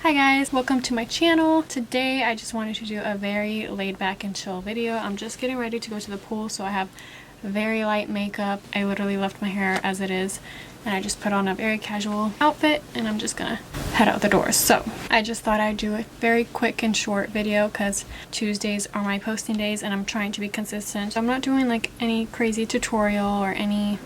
Hi guys, welcome to my channel. Today I just wanted to do a very laid back and chill video. I'm just getting ready to go to the pool, so I have very light makeup. I literally left my hair as it is and I just put on a very casual outfit and I'm just gonna head out the door. So I just thought I'd do a very quick and short video because Tuesdays are my posting days and I'm trying to be consistent. I'm not doing like any crazy tutorial or any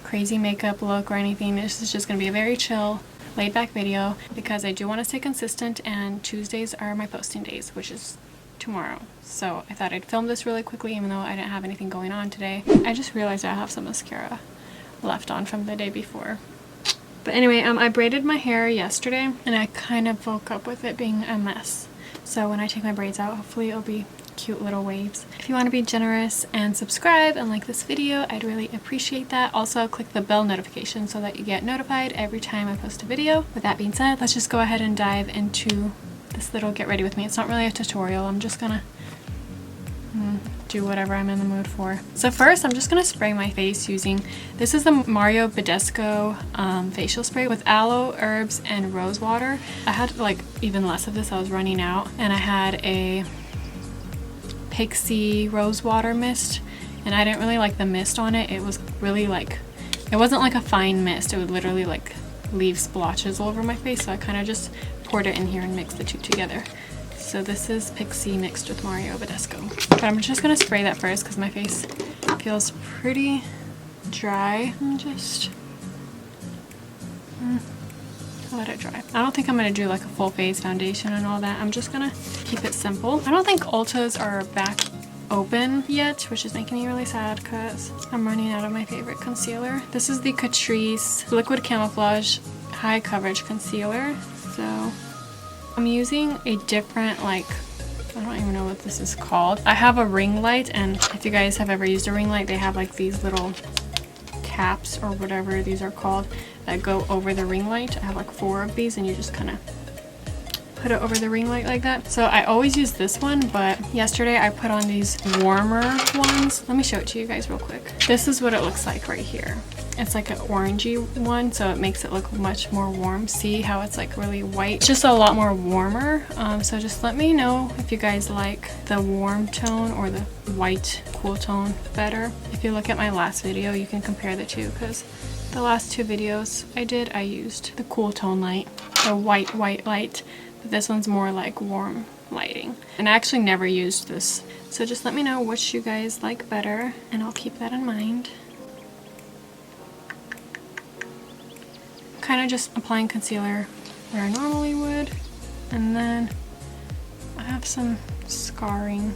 crazy makeup look or anything. This is just gonna be a very chill laid back video because I do want to stay consistent and Tuesdays are my posting days, which is tomorrow. So I thought I'd film this really quickly even though I didn't have anything going on today. I just realized I have some mascara left on from the day before. But anyway, I braided my hair yesterday and I kind of woke up with it being a mess. So when I take my braids out, hopefully it'll be cute little waves. If you want to be generous and subscribe and like this video, I'd really appreciate that. Also click the bell notification so that you get notified every time I post a video. With that being said, let's just go ahead and dive into this little get ready with me. It's not really a tutorial. I'm just gonna do whatever I'm in the mood for. So first I'm just gonna spray my face using, this is the Mario Badescu facial spray with aloe, herbs, and rose water. I had like even less of this, I was running out, and I had a Pixie rose water mist and I didn't really like the mist on it. It was really like, it wasn't like a fine mist, it would literally like leave splotches all over my face, so I kind of just poured it in here and mixed the two together. So this is Pixie mixed with Mario Badescu. But I'm just gonna spray that first because my face feels pretty dry. I'm just let it dry. I don't think I'm gonna do like a full face foundation and all that. I'm just gonna keep it simple. I don't think Ultas are back open yet, which is making me really sad because I'm running out of my favorite concealer. This is the Catrice Liquid Camouflage High Coverage Concealer. So I'm using a different, like, I don't even know what this is called. I have a ring light, and if you guys have ever used a ring light, they have like these little caps or whatever these are called that go over the ring light. I have like 4 of these and you just kind of put it over the ring light like that. So I always use this one, but yesterday I put on these warmer ones. Let me show it to you guys real quick. This is what it looks like right here. It's like an orangey one, so it makes it look much more warm. See how it's like really white? It's just a lot more warmer. So just let me know if you guys like the warm tone or the white cool tone better. If you look at my last video, you can compare the two because the last 2 videos I did, I used the cool tone light, the white light, but this one's more like warm lighting. And I actually never used this. So just let me know which you guys like better and I'll keep that in mind. Kind of just applying concealer where I normally would, and then I have some scarring,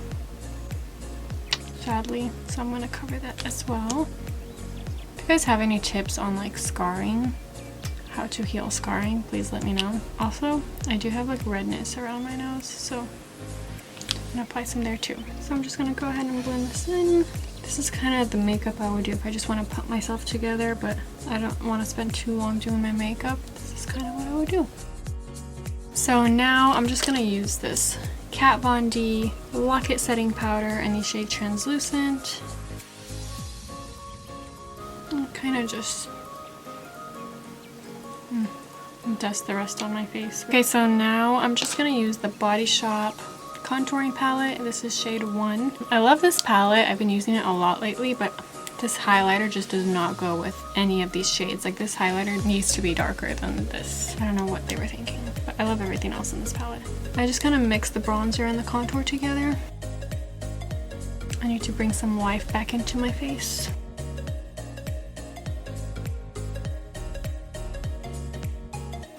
sadly, so I'm going to cover that as well. If you guys have any tips on like scarring, how to heal scarring, please let me know. Also, I do have like redness around my nose, so I'm going to apply some there too. So I'm just going to go ahead and blend this in. This is kind of the makeup I would do if I just want to put myself together, but I don't want to spend too long doing my makeup. This is kind of what I would do. So now I'm just going to use this Kat Von D Lock-It Setting Powder in the shade Translucent. And kind of just dust the rest on my face. Okay, so now I'm just going to use the Body Shop contouring palette. This is shade 1. I love this palette. I've been using it a lot lately, but this highlighter just does not go with any of these shades. Like, this highlighter needs to be darker than this. I don't know what they were thinking, but I love everything else in this palette. I just kind of mix the bronzer and the contour together. I need to bring some life back into my face.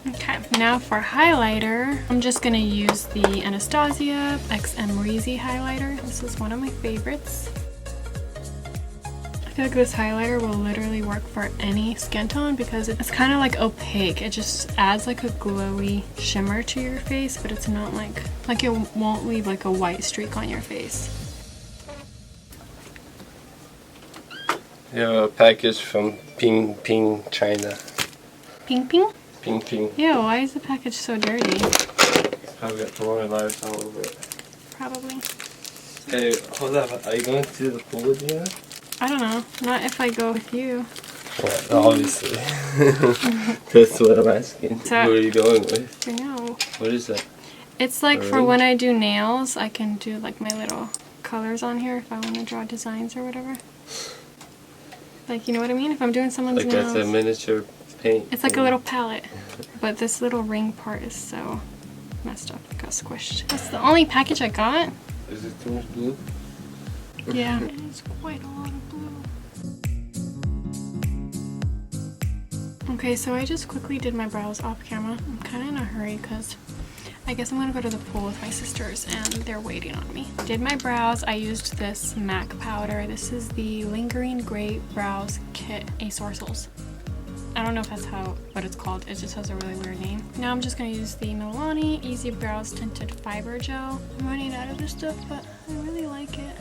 Okay, now for highlighter, I'm just gonna use the Anastasia X Amrezy highlighter. This is one of my favorites. I feel like this highlighter will literally work for any skin tone because it's kind of like opaque. It just adds like a glowy shimmer to your face, but it's not like it won't leave like a white streak on your face. You have a package from Ping Ping, China. Ping Ping? Ping Ping. Ew, why is the package so dirty? Probably got coronavirus all over it. Probably. Hey, hold up. Are you going to the pool with me? I don't know. Not if I go with you. Well, obviously. That's what I'm asking. So, what are you going with? I know. What is that? It's like for when I do nails, I can do like my little colors on here if I want to draw designs or whatever. Like, you know what I mean? If I'm doing someone's nails. Like that's a miniature paint. It's like a little palette. But this little ring part is so messed up. It got squished. That's the only package I got. Is it too much blue? Yeah. It's quite a lot of blue. Okay, so I just quickly did my brows off camera. I'm kind of in a hurry because I guess I'm gonna go to the pool with my sisters and they're waiting on me. Did my brows. I used this MAC powder. This is the Lingering Gray Brows Kit Asorcels. I don't know if that's what it's called. It just has a really weird name. Now I'm just gonna use the Milani Easy Brows Tinted Fiber Gel. I'm running out of this stuff, but I really like it.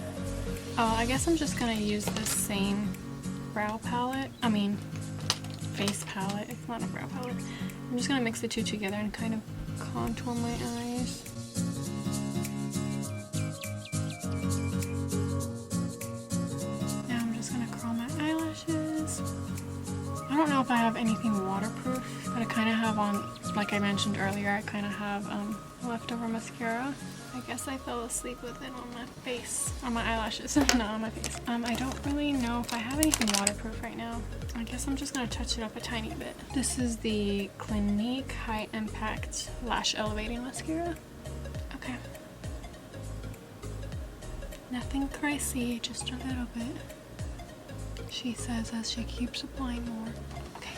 Oh, I guess I'm just gonna use this same brow palette. I mean, face palette. It's not a brow palette. I'm just gonna mix the two together and kind of contour my eyes. Now I'm just gonna curl my eyelashes. I don't know if I have anything waterproof, but I kind of have on, like I mentioned earlier, I kind of have leftover mascara. I guess I fell asleep with it on my face, on my eyelashes, not on my face. I don't really know if I have anything waterproof right now. I guess I'm just gonna touch it up a tiny bit. This is the Clinique High Impact Lash Elevating Mascara. Okay. Nothing crazy, just a little bit. She says as she keeps applying more. Okay,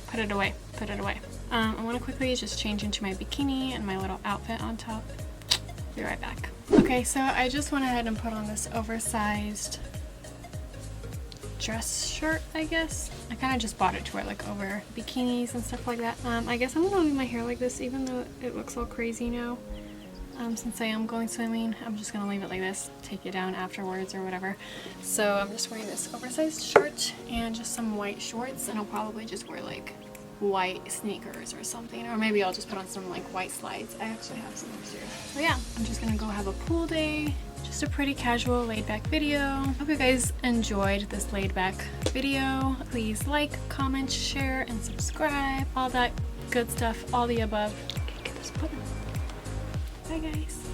put it away, put it away. I want to quickly just change into my bikini and my little outfit on top. Be right back. Okay, so I just went ahead and put on this oversized dress shirt, I guess. I kind of just bought it to wear like over bikinis and stuff like that. I guess I'm gonna leave my hair like this even though it looks all crazy now. Since I am going swimming, I'm just gonna leave it like this, take it down afterwards or whatever. So I'm just wearing this oversized shirt and just some white shorts, and I'll probably just wear like white sneakers or something, or maybe I'll just put on some like white slides. I actually have some upstairs. So yeah, I'm just gonna go have a pool day. Just a pretty casual laid back video. Hope you guys enjoyed this laid back video. Please like, comment, share, and subscribe. All that good stuff, all the above. Okay, get this button. Bye guys.